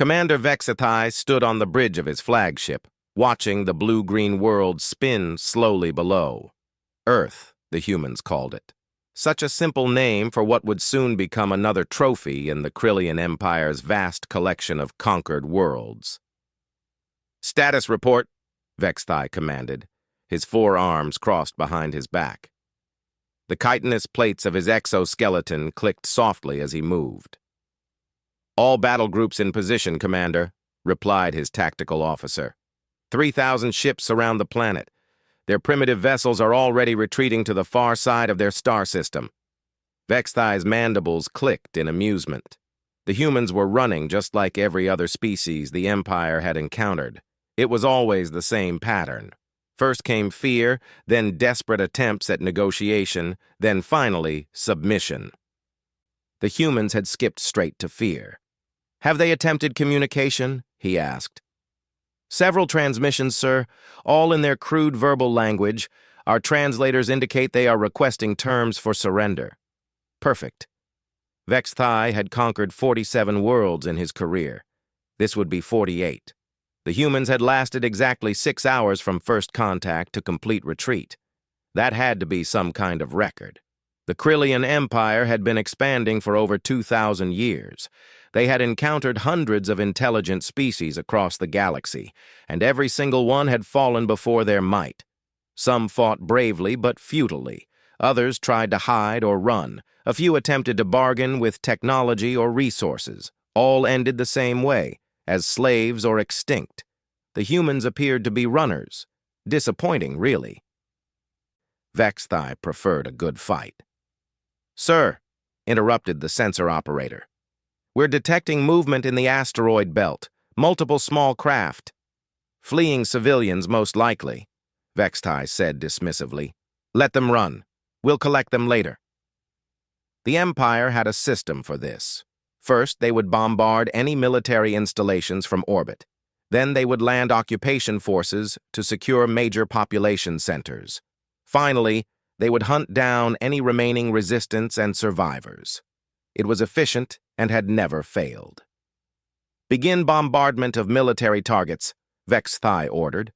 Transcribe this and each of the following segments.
Commander Vexithai stood on the bridge of his flagship, watching the blue-green world spin slowly below. Earth, the humans called it. Such a simple name for what would soon become another trophy in the Krillian Empire's vast collection of conquered worlds. "Status report," Vexithai commanded, his four arms crossed behind his back. The chitinous plates of his exoskeleton clicked softly as he moved. "All battle groups in position, Commander," replied his tactical officer. 3,000 ships surround the planet. Their primitive vessels are already retreating to the far side of their star system. Vexithai's mandibles clicked in amusement. The humans were running just like every other species the Empire had encountered. It was always the same pattern. First came fear, then desperate attempts at negotiation, then finally submission. The humans had skipped straight to fear. "Have they attempted communication?" he asked. "Several transmissions, sir, all in their crude verbal language. Our translators indicate they are requesting terms for surrender." Perfect. Vexithai had conquered 47 worlds in his career. This would be 48. The humans had lasted exactly 6 hours from first contact to complete retreat. That had to be some kind of record. The Krillian Empire had been expanding for over 2,000 years. They had encountered hundreds of intelligent species across the galaxy, and every single one had fallen before their might. Some fought bravely but futilely. Others tried to hide or run. A few attempted to bargain with technology or resources. All ended the same way, as slaves or extinct. The humans appeared to be runners. Disappointing, really. Vexithai preferred a good fight. "Sir," interrupted the sensor operator, "we're detecting movement in the asteroid belt. Multiple small craft. Fleeing civilians, most likely," Vexithai said dismissively. "Let them run. We'll collect them later." The Empire had a system for this. First, they would bombard any military installations from orbit. Then they would land occupation forces to secure major population centers. Finally, they would hunt down any remaining resistance and survivors. It was efficient and had never failed. "Begin bombardment of military targets," Vexithai ordered.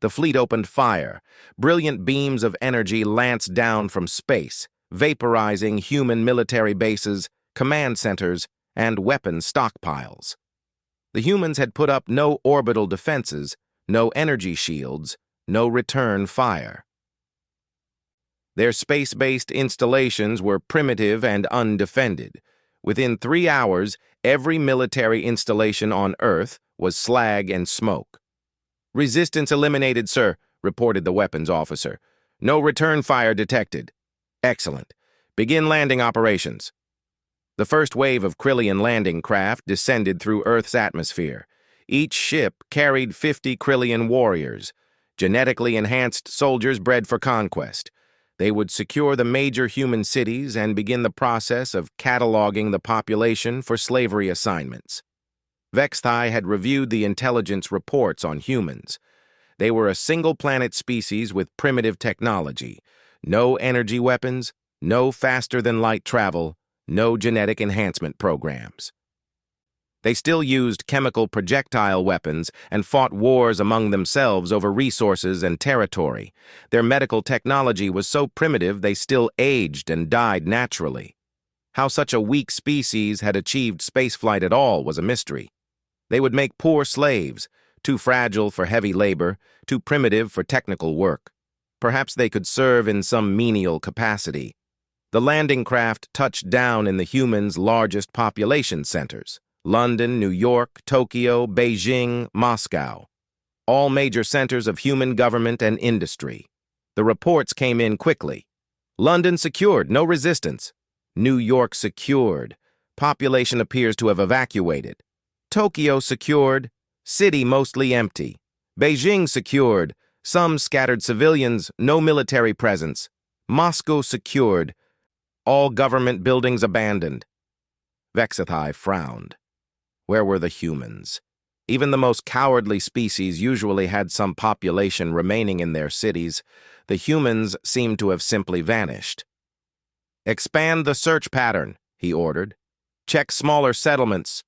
The fleet opened fire. Brilliant beams of energy lanced down from space, vaporizing human military bases, command centers, and weapon stockpiles. The humans had put up no orbital defenses, no energy shields, no return fire. Their space-based installations were primitive and undefended. Within 3 hours, every military installation on Earth was slag and smoke. "Resistance eliminated, sir," reported the weapons officer. "No return fire detected." "Excellent. Begin landing operations." The first wave of Krillian landing craft descended through Earth's atmosphere. Each ship carried 50 Krillian warriors, genetically enhanced soldiers bred for conquest. They would secure the major human cities and begin the process of cataloging the population for slavery assignments. Vexithai had reviewed the intelligence reports on humans. They were a single-planet species with primitive technology. No energy weapons, no faster-than-light travel, no genetic enhancement programs. They still used chemical projectile weapons and fought wars among themselves over resources and territory. Their medical technology was so primitive they still aged and died naturally. How such a weak species had achieved spaceflight at all was a mystery. They would make poor slaves, too fragile for heavy labor, too primitive for technical work. Perhaps they could serve in some menial capacity. The landing craft touched down in the humans' largest population centers: London, New York, Tokyo, Beijing, Moscow. All major centers of human government and industry. The reports came in quickly. London secured, no resistance. New York secured. Population appears to have evacuated. Tokyo secured. City mostly empty. Beijing secured. Some scattered civilians, no military presence. Moscow secured. All government buildings abandoned. Vexithai frowned. Where were the humans? Even the most cowardly species usually had some population remaining in their cities. The humans seemed to have simply vanished. "Expand the search pattern," he ordered. "Check smaller settlements."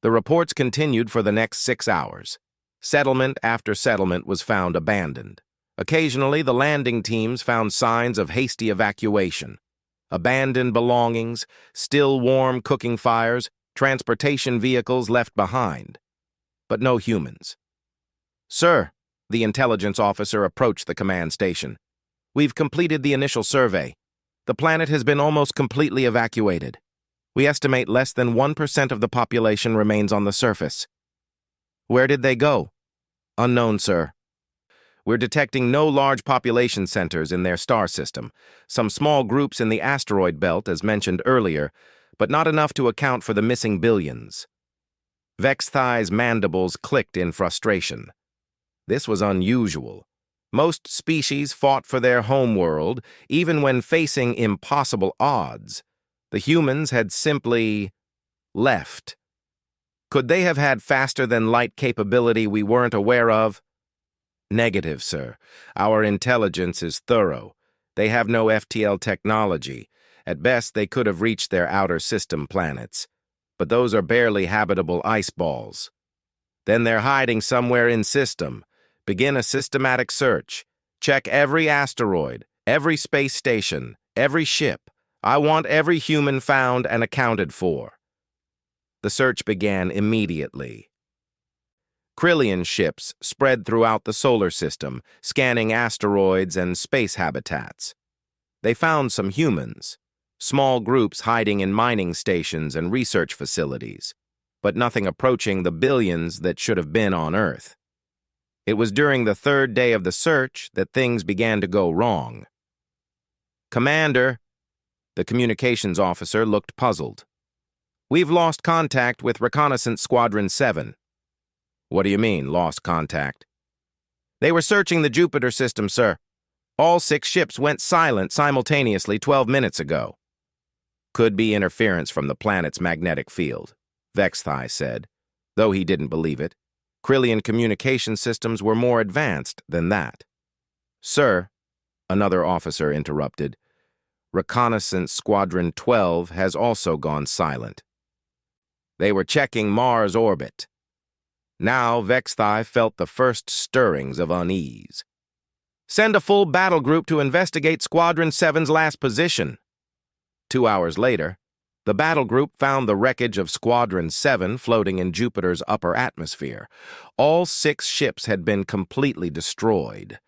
The reports continued for the next 6 hours. Settlement after settlement was found abandoned. Occasionally, the landing teams found signs of hasty evacuation. Abandoned belongings, still warm cooking fires, transportation vehicles left behind. But no humans. "Sir," the intelligence officer approached the command station. "We've completed the initial survey. The planet has been almost completely evacuated. We estimate less than 1% of the population remains on the surface." "Where did they go?" "Unknown, sir. We're detecting no large population centers in their star system. Some small groups in the asteroid belt, as mentioned earlier, but not enough to account for the missing billions." Vexthai's mandibles clicked in frustration. This was unusual. Most species fought for their homeworld, even when facing impossible odds. The humans had simply left. Could they have had faster-than-light capability we weren't aware of? "Negative, sir. Our intelligence is thorough. They have no FTL technology. At best, they could have reached their outer system planets. But those are barely habitable ice balls. Then they're hiding somewhere in system. Begin a systematic search. Check every asteroid, every space station, every ship. I want every human found and accounted for." The search began immediately. Krillian ships spread throughout the solar system, scanning asteroids and space habitats. They found some humans, small groups hiding in mining stations and research facilities, but nothing approaching the billions that should have been on Earth. It was during the third day of the search that things began to go wrong. "Commander," the communications officer looked puzzled. "We've lost contact with Reconnaissance Squadron 7. "What do you mean, lost contact?" "They were searching the Jupiter system, sir. All 6 ships went silent simultaneously 12 minutes ago." "Could be interference from the planet's magnetic field," Vexthai said, though he didn't believe it. Krillian communication systems were more advanced than that. "Sir," another officer interrupted, "Reconnaissance Squadron 12 has also gone silent. They were checking Mars orbit." Now Vexthai felt the first stirrings of unease. "Send a full battle group to investigate Squadron 7's last position." 2 hours later, the battle group found the wreckage of Squadron 7 floating in Jupiter's upper atmosphere. All 6 ships had been completely destroyed.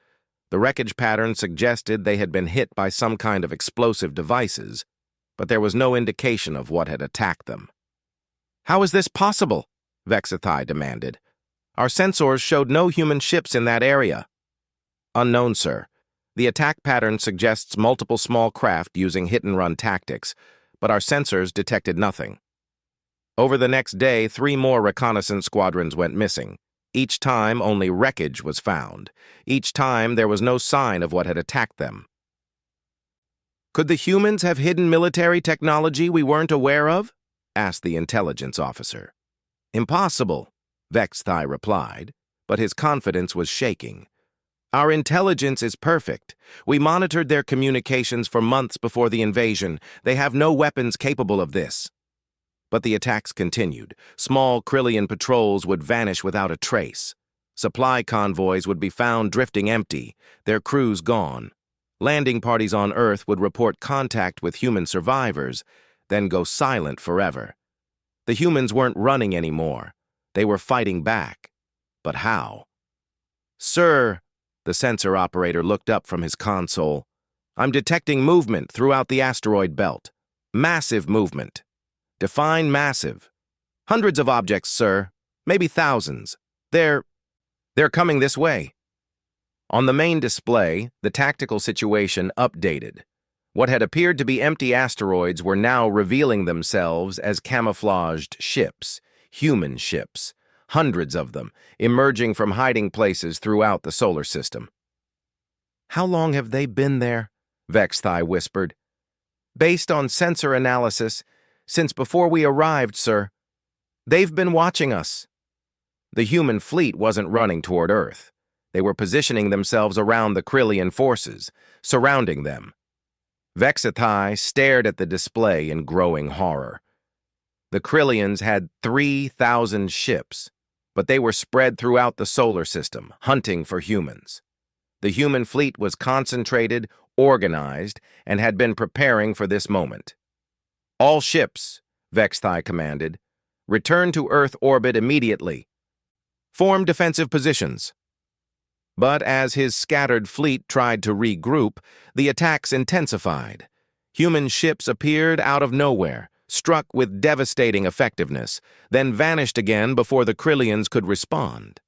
The wreckage pattern suggested they had been hit by some kind of explosive devices, but there was no indication of what had attacked them. "How is this possible?" Vexthai demanded. "Our sensors showed no human ships in that area." "Unknown, sir. The attack pattern suggests multiple small craft using hit-and-run tactics, but our sensors detected nothing." Over the next day, 3 more reconnaissance squadrons went missing. Each time, only wreckage was found. Each time, there was no sign of what had attacked them. "Could the humans have hidden military technology we weren't aware of?" asked the intelligence officer. "Impossible," Vexthai replied, but his confidence was shaking. "Our intelligence is perfect. We monitored their communications for months before the invasion. They have no weapons capable of this." But the attacks continued. Small Krillian patrols would vanish without a trace. Supply convoys would be found drifting empty, their crews gone. Landing parties on Earth would report contact with human survivors, then go silent forever. The humans weren't running anymore. They were fighting back. But how? "Sir," the sensor operator looked up from his console, "I'm detecting movement throughout the asteroid belt. Massive movement. Define massive. Hundreds of objects, sir. Maybe thousands. They're coming this way." On the main display, the tactical situation updated. What had appeared to be empty asteroids were now revealing themselves as camouflaged ships, human ships, hundreds of them, emerging from hiding places throughout the solar system. "How long have they been there?" Vexthai whispered. "Based on sensor analysis, since before we arrived, sir. They've been watching us." The human fleet wasn't running toward Earth. They were positioning themselves around the Krillian forces, surrounding them. Vexthai stared at the display in growing horror. The Krillians had 3,000 ships, but they were spread throughout the solar system, hunting for humans. The human fleet was concentrated, organized, and had been preparing for this moment. "All ships," Vexthai commanded, "return to Earth orbit immediately. Form defensive positions." But as his scattered fleet tried to regroup, the attacks intensified. Human ships appeared out of nowhere, struck with devastating effectiveness, then vanished again before the Krillians could respond.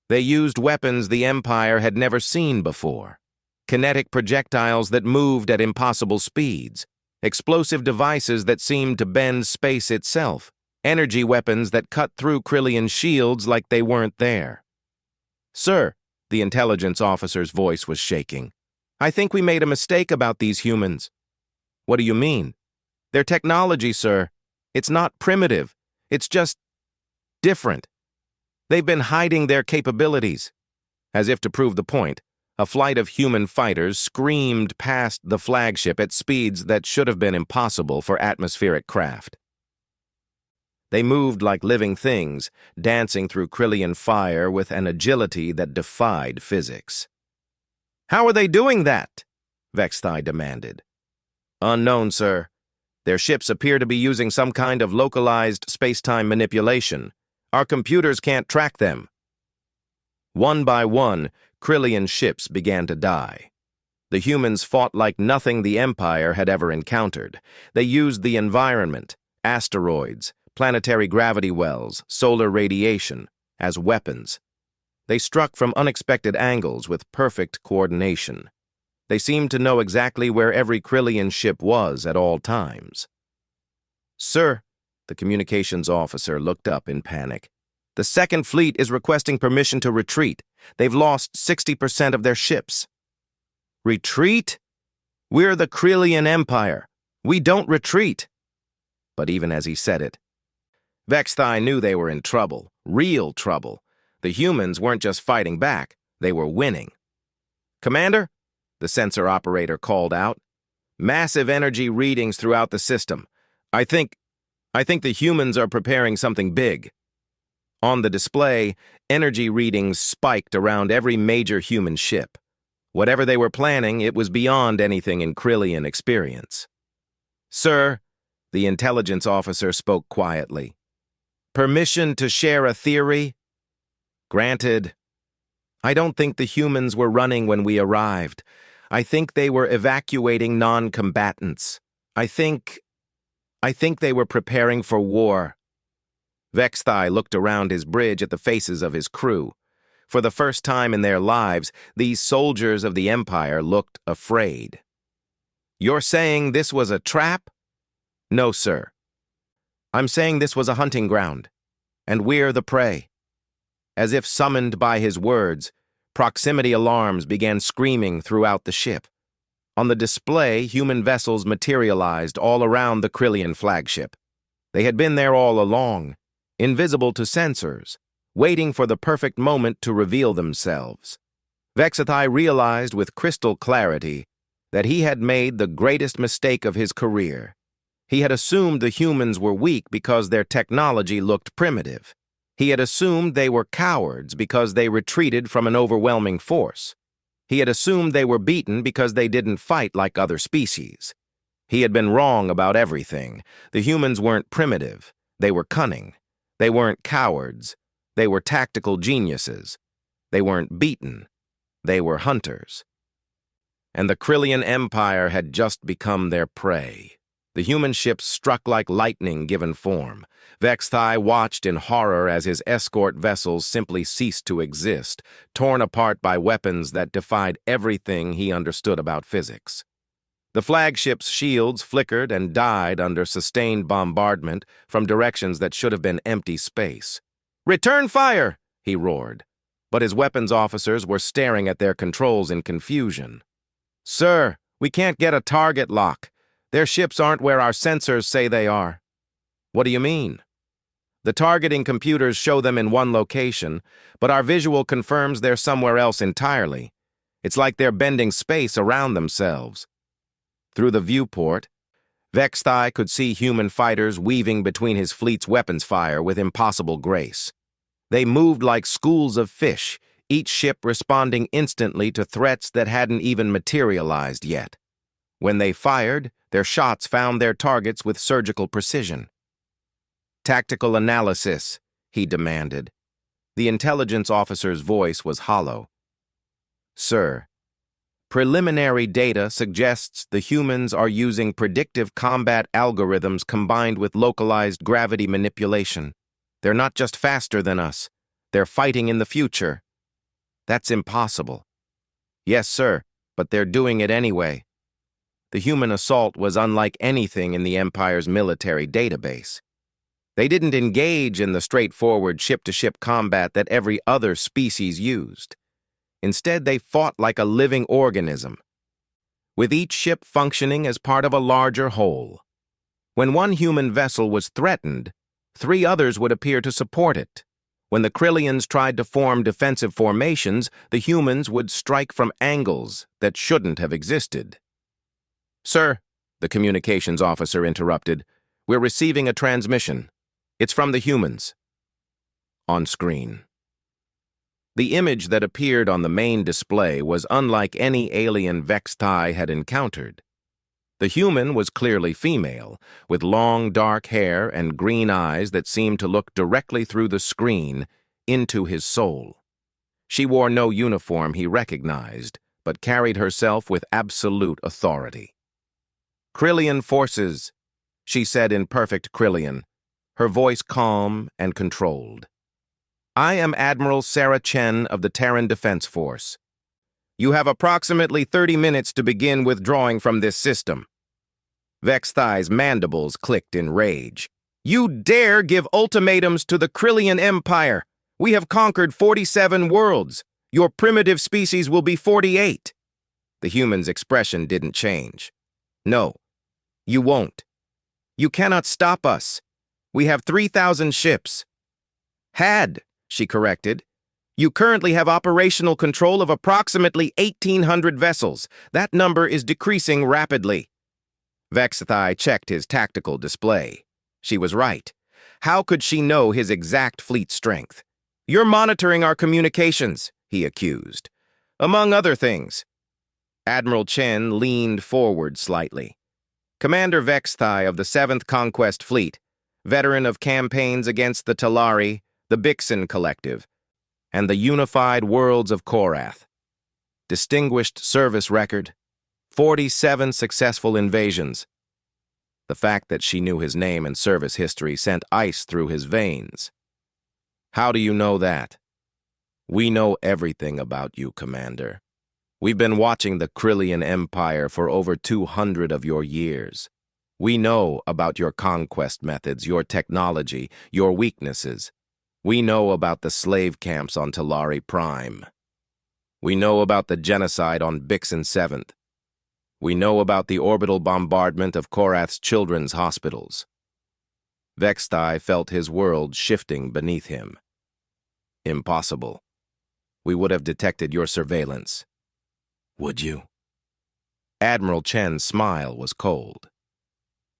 They used weapons the Empire had never seen before. Kinetic projectiles that moved at impossible speeds, explosive devices that seemed to bend space itself, energy weapons that cut through Krillian shields like they weren't there. "Sir," the intelligence officer's voice was shaking, "I think we made a mistake about these humans." "What do you mean?" "Their technology, sir. It's not primitive. It's just different. They've been hiding their capabilities." As if to prove the point, a flight of human fighters screamed past the flagship at speeds that should have been impossible for atmospheric craft. They moved like living things, dancing through Krillian fire with an agility that defied physics. "How are they doing that?" Vexthai demanded. "Unknown, sir. Their ships appear to be using some kind of localized space-time manipulation. Our computers can't track them." One by one, Krillian ships began to die. The humans fought like nothing the Empire had ever encountered. They used the environment, asteroids, planetary gravity wells, solar radiation, as weapons. They struck from unexpected angles with perfect coordination. They seemed to know exactly where every Krillian ship was at all times. "Sir," the communications officer looked up in panic, "the Second Fleet is requesting permission to retreat. They've lost 60% of their ships." "Retreat? We're the Krillian Empire. We don't retreat." But even as he said it, Vexthai knew they were in trouble, real trouble. The humans weren't just fighting back, they were winning. "Commander," the sensor operator called out, "massive energy readings throughout the system. I think the humans are preparing something big." On the display, energy readings spiked around every major human ship. Whatever they were planning, it was beyond anything in Krillian experience. "Sir," the intelligence officer spoke quietly, "permission to share a theory?" "Granted. I don't think the humans were running when we arrived. I think they were evacuating non-combatants. I think they were preparing for war." Vexthai looked around his bridge at the faces of his crew. For the first time in their lives, these soldiers of the Empire looked afraid. "You're saying this was a trap?" "No, sir. I'm saying this was a hunting ground, and we're the prey." As if summoned by his words, proximity alarms began screaming throughout the ship. On the display, human vessels materialized all around the Krillian flagship. They had been there all along, invisible to sensors, waiting for the perfect moment to reveal themselves. Vexthai realized with crystal clarity that he had made the greatest mistake of his career. He had assumed the humans were weak because their technology looked primitive. He had assumed they were cowards because they retreated from an overwhelming force. He had assumed they were beaten because they didn't fight like other species. He had been wrong about everything. The humans weren't primitive. They were cunning. They weren't cowards. They were tactical geniuses. They weren't beaten. They were hunters. And the Krillian Empire had just become their prey. The human ships struck like lightning given form. Vexthai watched in horror as his escort vessels simply ceased to exist, torn apart by weapons that defied everything he understood about physics. The flagship's shields flickered and died under sustained bombardment from directions that should have been empty space. "Return fire!" he roared, but his weapons officers were staring at their controls in confusion. "Sir, we can't get a target lock. Their ships aren't where our sensors say they are." "What do you mean?" "The targeting computers show them in one location, but our visual confirms they're somewhere else entirely. It's like they're bending space around themselves." Through the viewport, Vexthai could see human fighters weaving between his fleet's weapons fire with impossible grace. They moved like schools of fish, each ship responding instantly to threats that hadn't even materialized yet. When they fired, their shots found their targets with surgical precision. "Tactical analysis," he demanded. The intelligence officer's voice was hollow. "Sir, preliminary data suggests the humans are using predictive combat algorithms combined with localized gravity manipulation. They're not just faster than us. They're fighting in the future." "That's impossible." "Yes, sir, but they're doing it anyway." The human assault was unlike anything in the Empire's military database. They didn't engage in the straightforward ship-to-ship combat that every other species used. Instead, they fought like a living organism, with each ship functioning as part of a larger whole. When one human vessel was threatened, 3 others would appear to support it. When the Krillians tried to form defensive formations, the humans would strike from angles that shouldn't have existed. "Sir," the communications officer interrupted, "we're receiving a transmission. It's from the humans." On screen. The image that appeared on the main display was unlike any alien Vexthai had encountered. The human was clearly female, with long dark hair and green eyes that seemed to look directly through the screen into his soul. She wore no uniform he recognized, but carried herself with absolute authority. "Krillian forces," she said in perfect Krillian, her voice calm and controlled. "I am Admiral Sarah Chen of the Terran Defense Force. You have approximately 30 minutes to begin withdrawing from this system." Vexthai's mandibles clicked in rage. "You dare give ultimatums to the Krillian Empire! We have conquered 47 worlds. Your primitive species will be 48. The human's expression didn't change. "No, you won't. You cannot stop us. We have 3,000 ships." "Had," she corrected. "You currently have operational control of approximately 1,800 vessels. That number is decreasing rapidly." Vexthai checked his tactical display. She was right. How could she know his exact fleet strength? "You're monitoring our communications," he accused. "Among other things." Admiral Chen leaned forward slightly. "Commander Vexthai of the 7th Conquest Fleet, veteran of campaigns against the Talari, the Bixen Collective, and the unified worlds of Korath. Distinguished service record, 47 successful invasions." The fact that she knew his name and service history sent ice through his veins. "How do you know that?" "We know everything about you, Commander. We've been watching the Krillian Empire for over 200 of your years. We know about your conquest methods, your technology, your weaknesses. We know about the slave camps on Talari Prime. We know about the genocide on Bixen 7th. We know about the orbital bombardment of Korath's children's hospitals." Vexthai felt his world shifting beneath him. "Impossible. We would have detected your surveillance." "Would you?" Admiral Chen's smile was cold.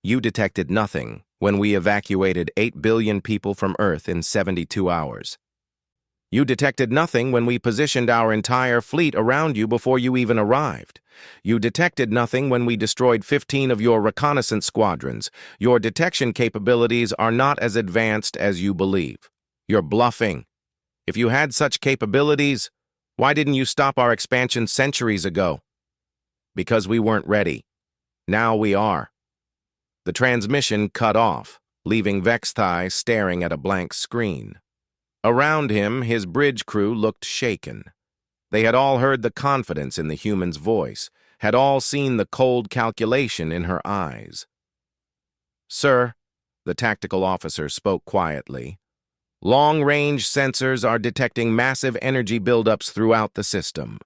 "You detected nothing when we evacuated 8 billion people from Earth in 72 hours. You detected nothing when we positioned our entire fleet around you before you even arrived. You detected nothing when we destroyed 15 of your reconnaissance squadrons. Your detection capabilities are not as advanced as you believe. You're bluffing. If you had such capabilities, why didn't you stop our expansion centuries ago?" "Because we weren't ready. Now we are." The transmission cut off, leaving Vexthai staring at a blank screen. Around him, his bridge crew looked shaken. They had all heard the confidence in the human's voice, had all seen the cold calculation in her eyes. "Sir," the tactical officer spoke quietly, "long-range sensors are detecting massive energy buildups throughout the system.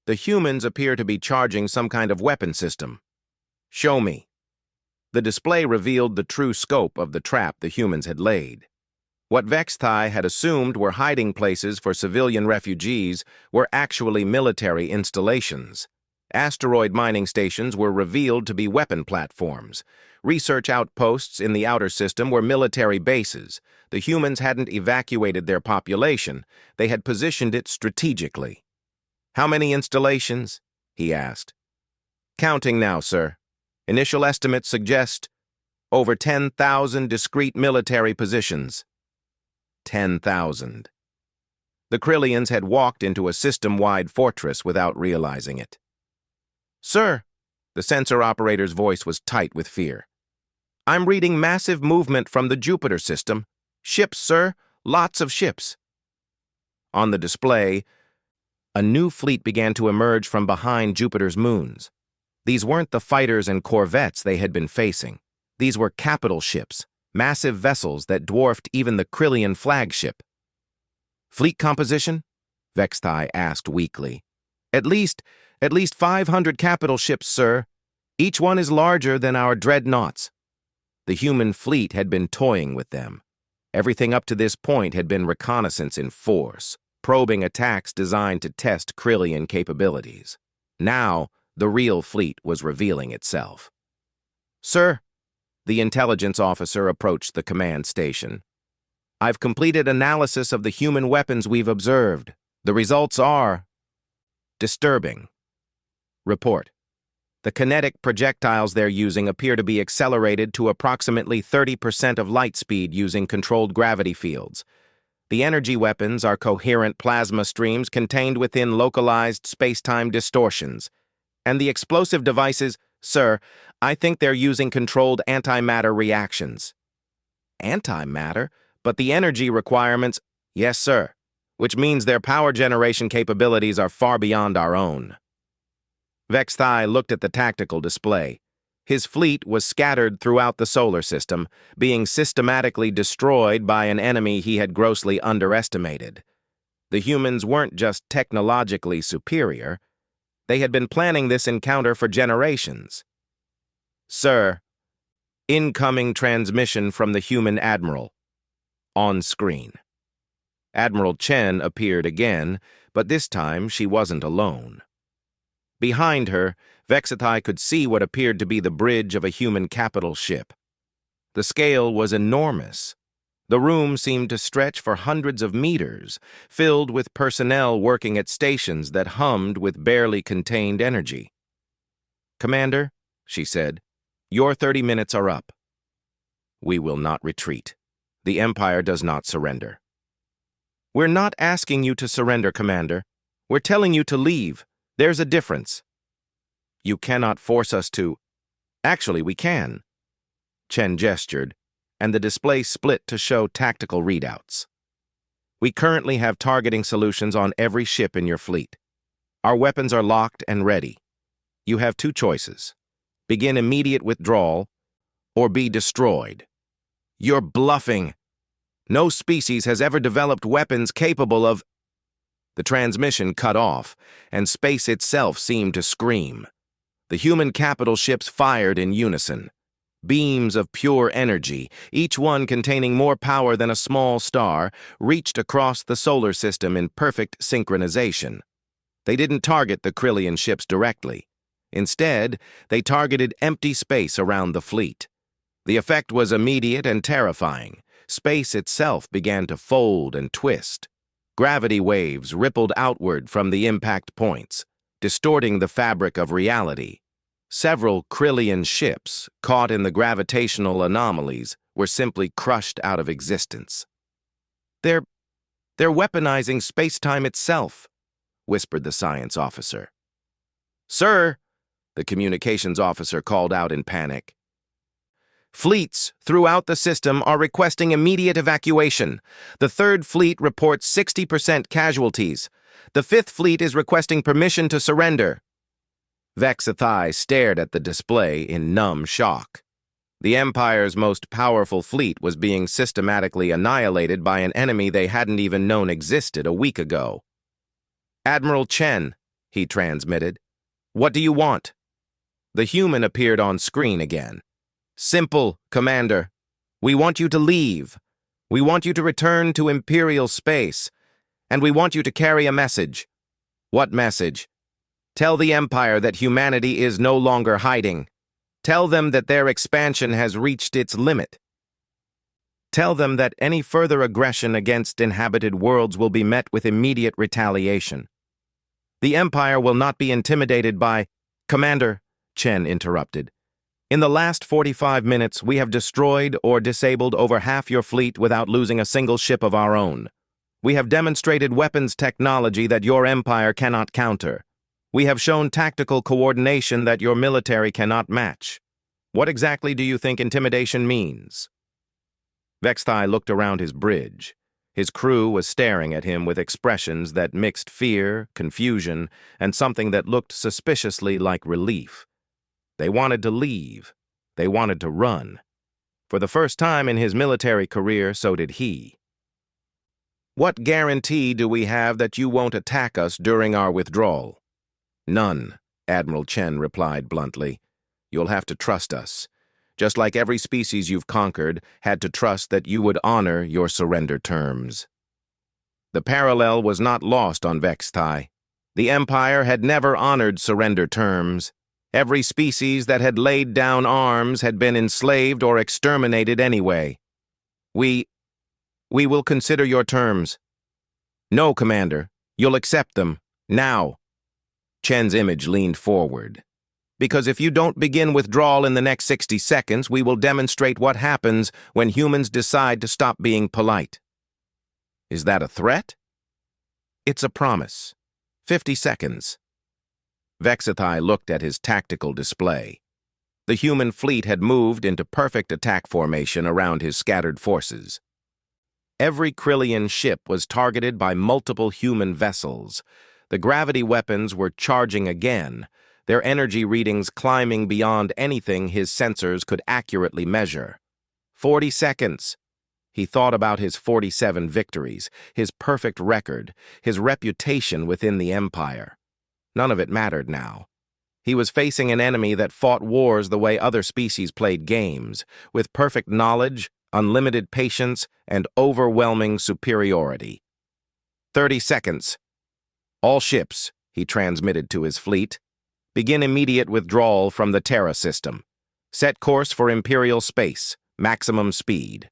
The humans appear to be charging some kind of weapon system. Show me." The display revealed the true scope of the trap the humans had laid. What Vexthai had assumed were hiding places for civilian refugees were actually military installations. Asteroid mining stations were revealed to be weapon platforms. Research outposts in the outer system were military bases. The humans hadn't evacuated their population. They had positioned it strategically. "How many installations?" he asked. "Counting now, sir. Initial estimates suggest over 10,000 discrete military positions." 10,000. The Krillians had walked into a system-wide fortress without realizing it. "Sir," the sensor operator's voice was tight with fear. "I'm reading massive movement from the Jupiter system. Ships, sir, lots of ships." On the display, a new fleet began to emerge from behind Jupiter's moons. These weren't the fighters and corvettes they had been facing. These were capital ships, massive vessels that dwarfed even the Krillian flagship. "Fleet composition?" Vexthai asked weakly. At least 500 capital ships, sir. Each one is larger than our dreadnoughts." The human fleet had been toying with them. Everything up to this point had been reconnaissance in force, probing attacks designed to test Krillian capabilities. Now, the real fleet was revealing itself. "Sir," the intelligence officer approached the command station. "I've completed analysis of the human weapons we've observed. The results are disturbing. Report. The kinetic projectiles they're using appear to be accelerated to approximately 30% of light speed using controlled gravity fields. The energy weapons are coherent plasma streams contained within localized space-time distortions. And the explosive devices, sir, I think they're using controlled antimatter reactions." "Antimatter? But the energy requirements—" "Yes, sir. Which means their power generation capabilities are far beyond our own." Vexthai looked at the tactical display. His fleet was scattered throughout the solar system, being systematically destroyed by an enemy he had grossly underestimated. The humans weren't just technologically superior. They had been planning this encounter for generations. "Sir, incoming transmission from the human admiral." On screen. Admiral Chen appeared again, but this time she wasn't alone. Behind her, Vexthai could see what appeared to be the bridge of a human capital ship. The scale was enormous. The room seemed to stretch for hundreds of meters, filled with personnel working at stations that hummed with barely contained energy. "Commander," she said, "your 30 minutes are up." "We will not retreat. The Empire does not surrender." "We're not asking you to surrender, Commander. We're telling you to leave. There's a difference." "You cannot force us to—" "Actually, we can." Chen gestured, and the display split to show tactical readouts. "We currently have targeting solutions on every ship in your fleet. Our weapons are locked and ready. You have two choices. Begin immediate withdrawal, or be destroyed." "You're bluffing. No species has ever developed weapons capable of—" The transmission cut off, and space itself seemed to scream. The human capital ships fired in unison. Beams of pure energy, each one containing more power than a small star, reached across the solar system in perfect synchronization. They didn't target the Krillian ships directly. Instead, they targeted empty space around the fleet. The effect was immediate and terrifying. Space itself began to fold and twist. Gravity waves rippled outward from the impact points, distorting the fabric of reality. Several Krillian ships, caught in the gravitational anomalies, were simply crushed out of existence. They're weaponizing space-time itself," whispered the science officer. "Sir," the communications officer called out in panic. "Fleets throughout the system are requesting immediate evacuation. The 3rd Fleet reports 60% casualties. The 5th Fleet is requesting permission to surrender." Vexthai stared at the display in numb shock. The Empire's most powerful fleet was being systematically annihilated by an enemy they hadn't even known existed a week ago. "Admiral Chen," he transmitted, "what do you want?" The human appeared on screen again. "Simple, Commander. We want you to leave. We want you to return to Imperial space. And we want you to carry a message." "What message?" Tell the Empire that humanity is no longer hiding. Tell them that their expansion has reached its limit. Tell them that any further aggression against inhabited worlds will be met with immediate retaliation. The Empire will not be intimidated by— Commander, Chen interrupted. In the last 45 minutes, we have destroyed or disabled over half your fleet without losing a single ship of our own. We have demonstrated weapons technology that your Empire cannot counter. We have shown tactical coordination that your military cannot match. What exactly do you think intimidation means? Vexthai looked around his bridge. His crew was staring at him with expressions that mixed fear, confusion, and something that looked suspiciously like relief. They wanted to leave. They wanted to run. For the first time in his military career, so did he. What guarantee do we have that you won't attack us during our withdrawal? None, Admiral Chen replied bluntly. You'll have to trust us. Just like every species you've conquered had to trust that you would honor your surrender terms. The parallel was not lost on Vexthai. The Empire had never honored surrender terms. Every species that had laid down arms had been enslaved or exterminated anyway. We will consider your terms. No, Commander. You'll accept them. Now. Chen's image leaned forward. Because if you don't begin withdrawal in the next 60 seconds, we will demonstrate what happens when humans decide to stop being polite. Is that a threat? It's a promise. 50 seconds. Vexthai looked at his tactical display. The human fleet had moved into perfect attack formation around his scattered forces. Every Krillian ship was targeted by multiple human vessels. The gravity weapons were charging again, their energy readings climbing beyond anything his sensors could accurately measure. 40 seconds. He thought about his 47 victories, his perfect record, his reputation within the Empire. None of it mattered now. He was facing an enemy that fought wars the way other species played games, with perfect knowledge, unlimited patience, and overwhelming superiority. 30 seconds. All ships, he transmitted to his fleet, begin immediate withdrawal from the Terra system. Set course for Imperial space, maximum speed.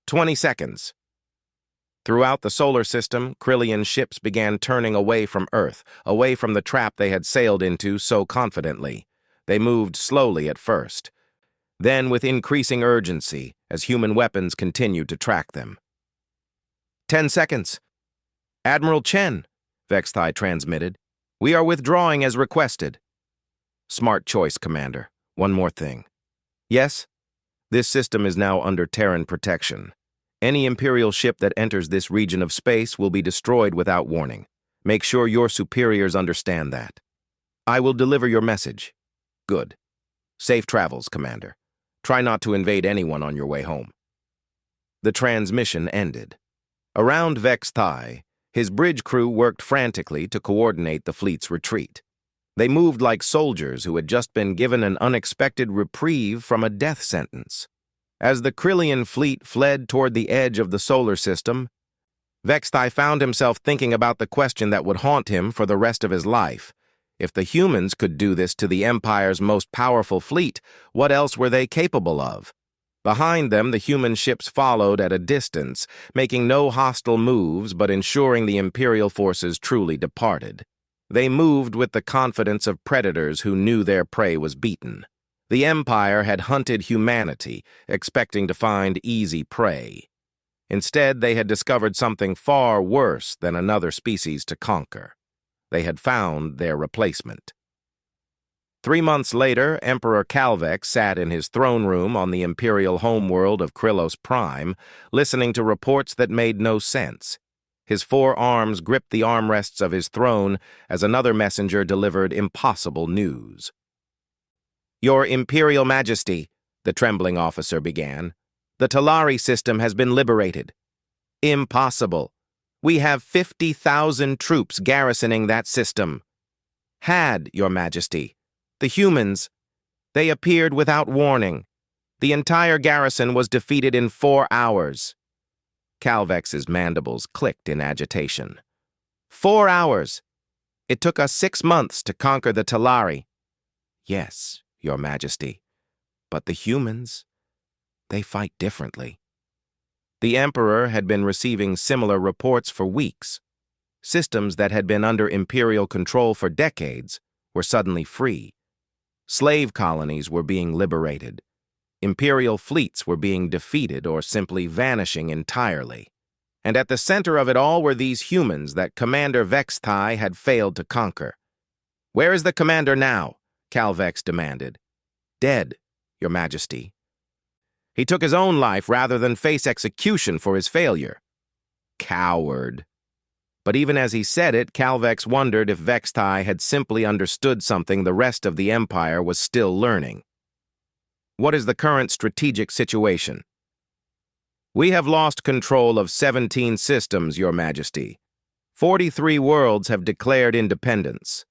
20 seconds. Throughout the solar system, Krillian ships began turning away from Earth, away from the trap they had sailed into so confidently. They moved slowly at first, then with increasing urgency as human weapons continued to track them. 10 seconds. Admiral Chen, Vexthai transmitted. We are withdrawing as requested. Smart choice, Commander. One more thing. Yes? This system is now under Terran protection. Any Imperial ship that enters this region of space will be destroyed without warning. Make sure your superiors understand that. I will deliver your message. Good. Safe travels, Commander. Try not to invade anyone on your way home. The transmission ended. Around Vexthai, his bridge crew worked frantically to coordinate the fleet's retreat. They moved like soldiers who had just been given an unexpected reprieve from a death sentence. As the Krillian fleet fled toward the edge of the solar system, Vexthai found himself thinking about the question that would haunt him for the rest of his life. If the humans could do this to the Empire's most powerful fleet, what else were they capable of? Behind them, the human ships followed at a distance, making no hostile moves but ensuring the Imperial forces truly departed. They moved with the confidence of predators who knew their prey was beaten. The Empire had hunted humanity, expecting to find easy prey. Instead, they had discovered something far worse than another species to conquer. They had found their replacement. 3 months later, Emperor Calvex sat in his throne room on the Imperial homeworld of Krylos Prime, listening to reports that made no sense. His 4 arms gripped the armrests of his throne as another messenger delivered impossible news. Your Imperial Majesty, the trembling officer began, the Talari system has been liberated. Impossible. We have 50,000 troops garrisoning that system. Had, Your Majesty. The humans, they appeared without warning. The entire garrison was defeated in 4 hours. Calvex's mandibles clicked in agitation. 4 hours. It took us 6 months to conquer the Talari. Yes, Your Majesty. But the humans, they fight differently. The Emperor had been receiving similar reports for weeks. Systems that had been under Imperial control for decades were suddenly free. Slave colonies were being liberated. Imperial fleets were being defeated or simply vanishing entirely. And at the center of it all were these humans that Commander Vexthai had failed to conquer. "Where is the commander now?" Calvex demanded. "Dead, Your Majesty. He took his own life rather than face execution for his failure." Coward. But even as he said it, Calvex wondered if Vexthai had simply understood something the rest of the Empire was still learning. "What is the current strategic situation?" "We have lost control of 17 systems, Your Majesty. 43 worlds have declared independence.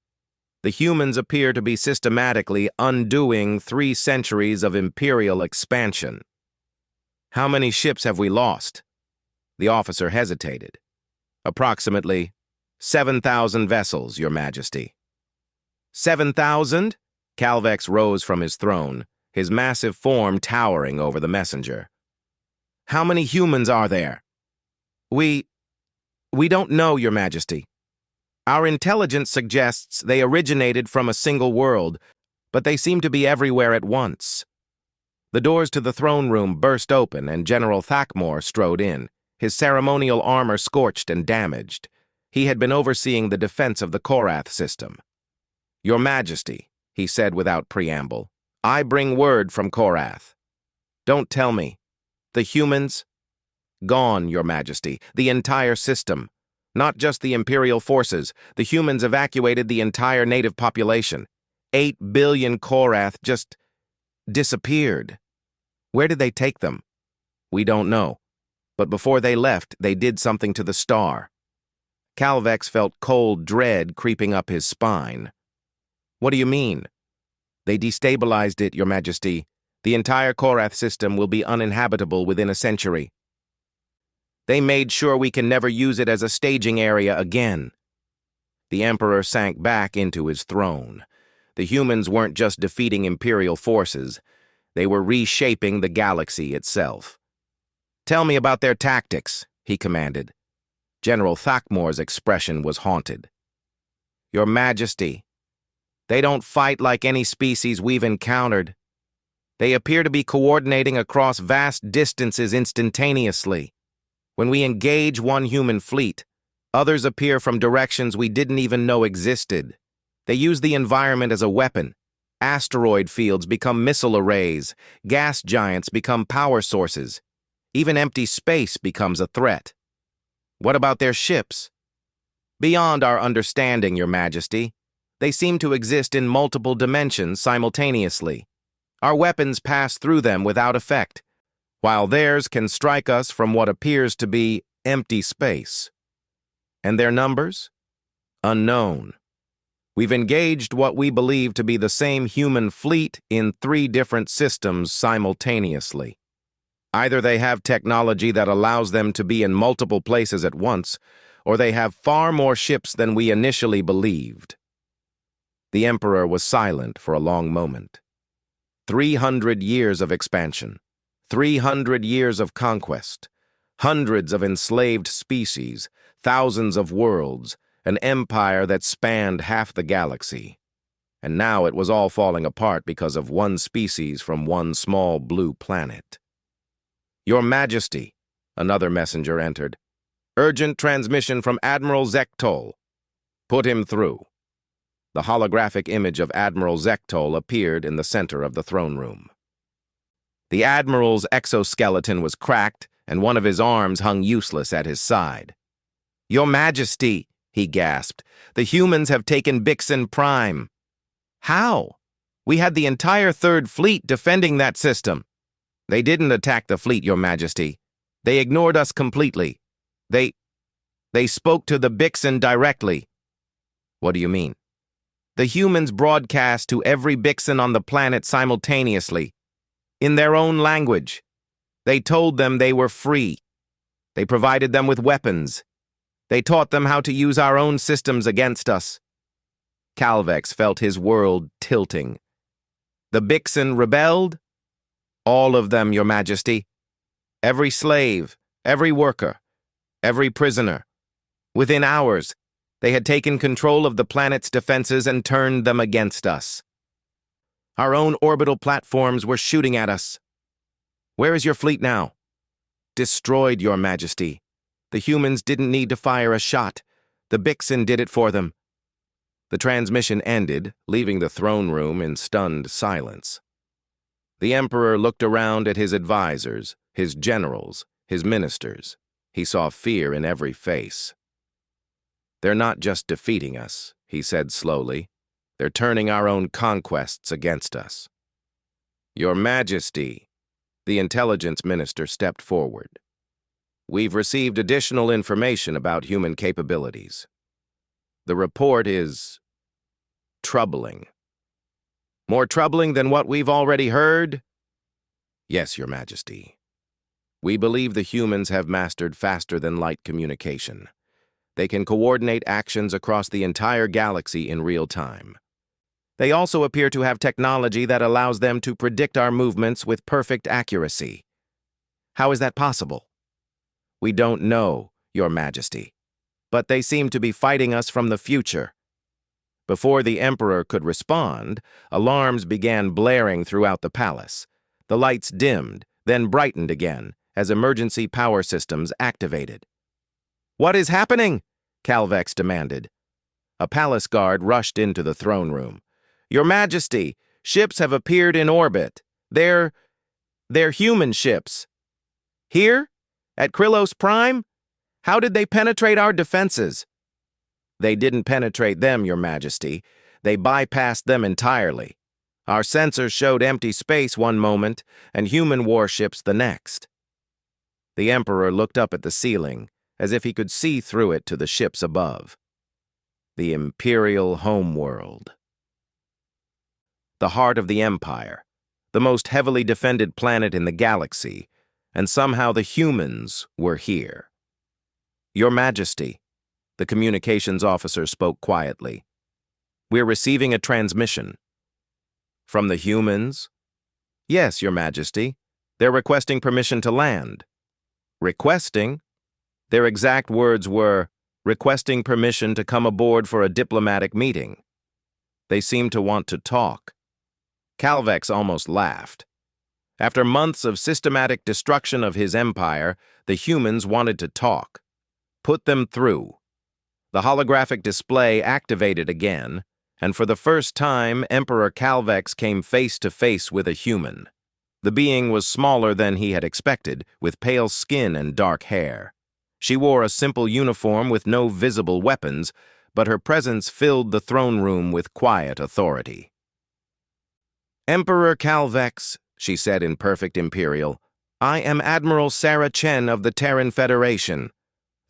The humans appear to be systematically undoing 3 centuries of Imperial expansion." "How many ships have we lost?" The officer hesitated. "Approximately 7,000 vessels, Your Majesty." 7,000? Calvex rose from his throne, his massive form towering over the messenger. "How many humans are there?" We don't know, Your Majesty. Our intelligence suggests they originated from a single world, but they seem to be everywhere at once." The doors to the throne room burst open and General Thakmor strode in, his ceremonial armor scorched and damaged. He had been overseeing the defense of the Korath system. "Your Majesty," he said without preamble, "I bring word from Korath." "Don't tell me. The humans?" "Gone, Your Majesty. The entire system. Not just the Imperial forces. The humans evacuated the entire native population. 8 billion Korath just disappeared." "Where did they take them?" "We don't know. But before they left, they did something to the star." Calvex felt cold dread creeping up his spine. "What do you mean?" "They destabilized it, Your Majesty. The entire Korath system will be uninhabitable within a century. They made sure we can never use it as a staging area again." The Emperor sank back into his throne. The humans weren't just defeating Imperial forces. They were reshaping the galaxy itself. "Tell me about their tactics," he commanded. General Thakmor's expression was haunted. "Your Majesty, they don't fight like any species we've encountered. They appear to be coordinating across vast distances instantaneously. When we engage one human fleet, others appear from directions we didn't even know existed. They use the environment as a weapon. Asteroid fields become missile arrays. Gas giants become power sources. Even empty space becomes a threat." "What about their ships?" "Beyond our understanding, Your Majesty. They seem to exist in multiple dimensions simultaneously. Our weapons pass through them without effect, while theirs can strike us from what appears to be empty space." "And their numbers?" "Unknown. We've engaged what we believe to be the same human fleet in 3 different systems simultaneously. Either they have technology that allows them to be in multiple places at once, or they have far more ships than we initially believed." The Emperor was silent for a long moment. 300 years of expansion, 300 years of conquest, hundreds of enslaved species, thousands of worlds, an empire that spanned half the galaxy. And now it was all falling apart because of one species from one small blue planet. "Your Majesty," another messenger entered. "Urgent transmission from Admiral Zektol." "Put him through." The holographic image of Admiral Zektol appeared in the center of the throne room. The Admiral's exoskeleton was cracked, and one of his arms hung useless at his side. "Your Majesty," he gasped, "the humans have taken Bixen Prime." "How? We had the entire Third Fleet defending that system." "They didn't attack the fleet, Your Majesty. They ignored us completely. They spoke to the Bixen directly." "What do you mean?" "The humans broadcast to every Bixen on the planet simultaneously, in their own language. They told them they were free. They provided them with weapons. They taught them how to use our own systems against us. Calvex felt his world tilting. The Bixen rebelled? All of them, Your Majesty. Every slave, every worker, every prisoner. Within hours, they had taken control of the planet's defenses and turned them against us. Our own orbital platforms were shooting at us. Where is your fleet now? Destroyed, Your Majesty. The humans didn't need to fire a shot. The Bixen did it for them. The transmission ended, leaving the throne room in stunned silence. The Emperor looked around at his advisors, his generals, his ministers. He saw fear in every face. They're not just defeating us, he said slowly. They're turning our own conquests against us. Your Majesty, the intelligence minister stepped forward. We've received additional information about human capabilities. The report is troubling. More troubling than what we've already heard? Yes, Your Majesty. We believe the humans have mastered faster-than-light communication. They can coordinate actions across the entire galaxy in real time. They also appear to have technology that allows them to predict our movements with perfect accuracy. How is that possible? We don't know, Your Majesty, but they seem to be fighting us from the future. Before the Emperor could respond, alarms began blaring throughout the palace. The lights dimmed, then brightened again, as emergency power systems activated. What is happening? Calvex demanded. A palace guard rushed into the throne room. Your Majesty, ships have appeared in orbit. They're human ships. Here? At Krylos Prime? How did they penetrate our defenses? They didn't penetrate them, Your Majesty. They bypassed them entirely. Our sensors showed empty space one moment and human warships the next. The Emperor looked up at the ceiling, as if he could see through it to the ships above. The Imperial homeworld. The heart of the Empire, the most heavily defended planet in the galaxy, and somehow the humans were here. Your Majesty, the communications officer spoke quietly. We're receiving a transmission. From the humans? Yes, Your Majesty. They're requesting permission to land. Requesting? Their exact words were, requesting permission to come aboard for a diplomatic meeting. They seem to want to talk. Calvex almost laughed. After months of systematic destruction of his empire, the humans wanted to talk. Put them through. The holographic display activated again, and for the first time, Emperor Calvex came face to face with a human. The being was smaller than he had expected, with pale skin and dark hair. She wore a simple uniform with no visible weapons, but her presence filled the throne room with quiet authority. Emperor Calvex, she said in perfect Imperial, I am Admiral Sarah Chen of the Terran Federation.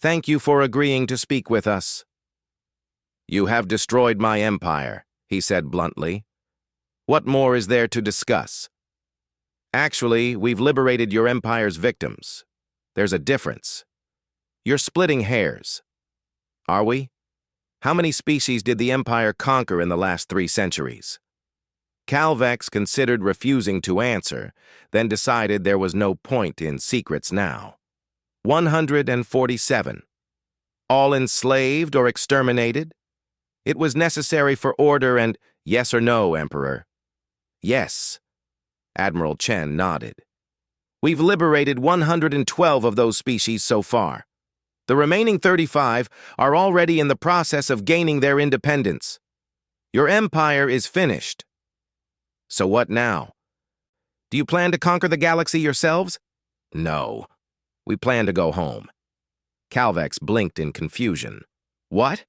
Thank you for agreeing to speak with us. You have destroyed my empire, he said bluntly. What more is there to discuss? Actually, we've liberated your empire's victims. There's a difference. You're splitting hairs. Are we? How many species did the empire conquer in the last 3 centuries? Calvex considered refusing to answer, then decided there was no point in secrets now. 147. All enslaved or exterminated? It was necessary for order and yes or no, Emperor? Yes. Admiral Chen nodded. We've liberated 112 of those species so far. The remaining 35 are already in the process of gaining their independence. Your empire is finished. So what now? Do you plan to conquer the galaxy yourselves? No. We plan to go home. Calvex blinked in confusion. What?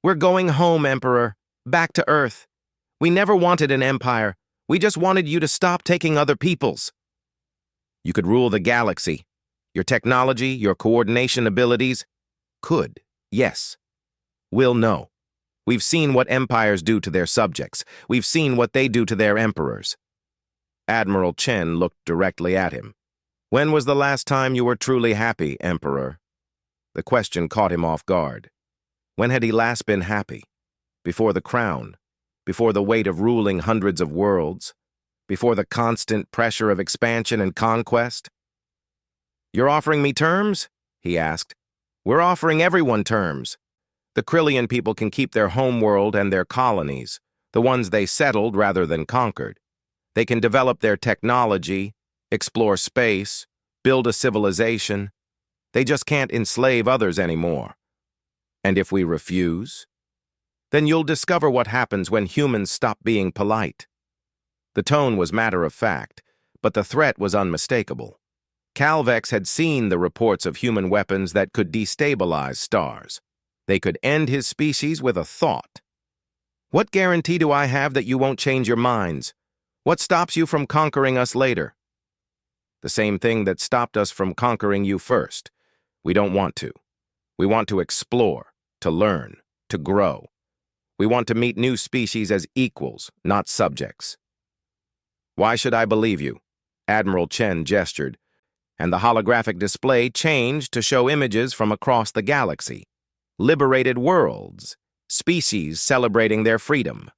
We're going home, Emperor. Back to Earth. We never wanted an empire. We just wanted you to stop taking other people's. You could rule the galaxy. Your technology, your coordination abilities. Could, yes. We'll know. We've seen what empires do to their subjects. We've seen what they do to their emperors. Admiral Chen looked directly at him. When was the last time you were truly happy, Emperor? The question caught him off guard. When had he last been happy? before the crown, before the weight of ruling hundreds of worlds, before the constant pressure of expansion and conquest? "You're offering me terms?" he asked. "We're offering everyone terms. The Krillian people can keep their homeworld and their colonies, the ones they settled rather than conquered. They can develop their technology, explore space, build a civilization. They just can't enslave others anymore. And if we refuse, then you'll discover what happens when humans stop being polite." The tone was matter-of-fact, but the threat was unmistakable. Calvex had seen the reports of human weapons that could destabilize stars. They could end his species with a thought. "What guarantee do I have that you won't change your minds? What stops you from conquering us later?" "The same thing that stopped us from conquering you first. We don't want to. We want to explore, to learn, to grow. We want to meet new species as equals, not subjects." "Why should I believe you?" Admiral Chen gestured, and the holographic display changed to show images from across the galaxy. Liberated worlds, species celebrating their freedom,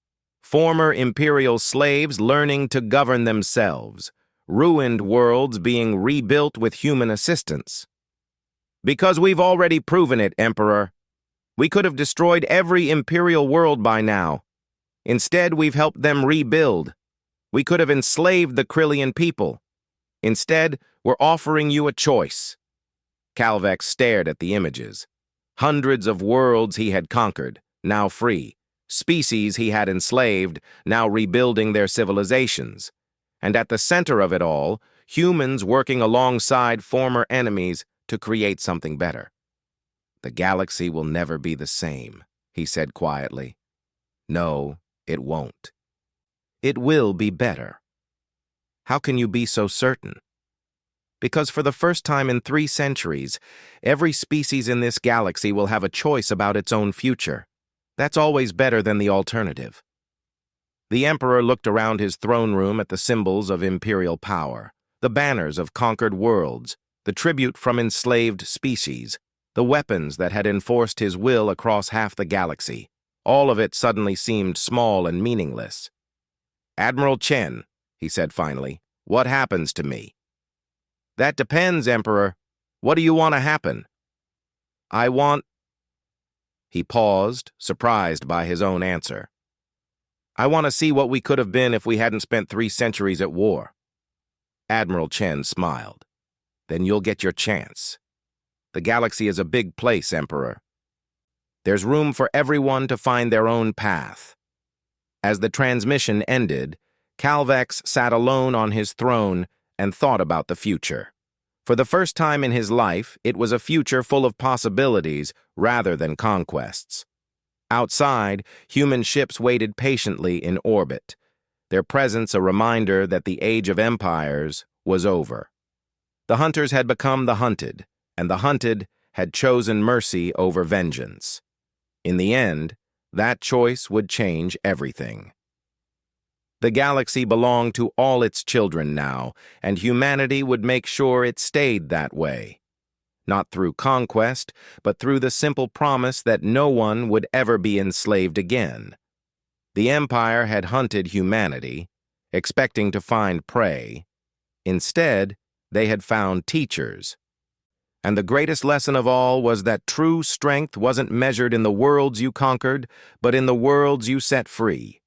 former imperial slaves learning to govern themselves, ruined worlds being rebuilt with human assistance. "Because we've already proven it, Emperor. We could have destroyed every imperial world by now. Instead, we've helped them rebuild. We could have enslaved the Krillian people. Instead, we're offering you a choice." Calvex stared at the images. Hundreds of worlds he had conquered, now free. Species he had enslaved, now rebuilding their civilizations. And at the center of it all, humans working alongside former enemies to create something better. "The galaxy will never be the same," he said quietly. "No, it won't. It will be better." "How can you be so certain?" "Because for the first time in 3 centuries, every species in this galaxy will have a choice about its own future. That's always better than the alternative." The Emperor looked around his throne room at the symbols of imperial power, the banners of conquered worlds, the tribute from enslaved species, the weapons that had enforced his will across half the galaxy. All of it suddenly seemed small and meaningless. "Admiral Chen," he said finally, "what happens to me?" "That depends, Emperor. What do you want to happen?" "I want—" He paused, surprised by his own answer. "I want to see what we could have been if we hadn't spent 3 centuries at war." Admiral Chen smiled. "Then you'll get your chance. The galaxy is a big place, Emperor. There's room for everyone to find their own path." As the transmission ended, Calvex sat alone on his throne and thought about the future. For the first time in his life, it was a future full of possibilities rather than conquests. Outside, human ships waited patiently in orbit, their presence a reminder that the age of empires was over. The hunters had become the hunted, and the hunted had chosen mercy over vengeance. In the end, that choice would change everything. The galaxy belonged to all its children now, and humanity would make sure it stayed that way. Not through conquest, but through the simple promise that no one would ever be enslaved again. The Empire had hunted humanity, expecting to find prey. Instead, they had found teachers. And the greatest lesson of all was that true strength wasn't measured in the worlds you conquered, but in the worlds you set free.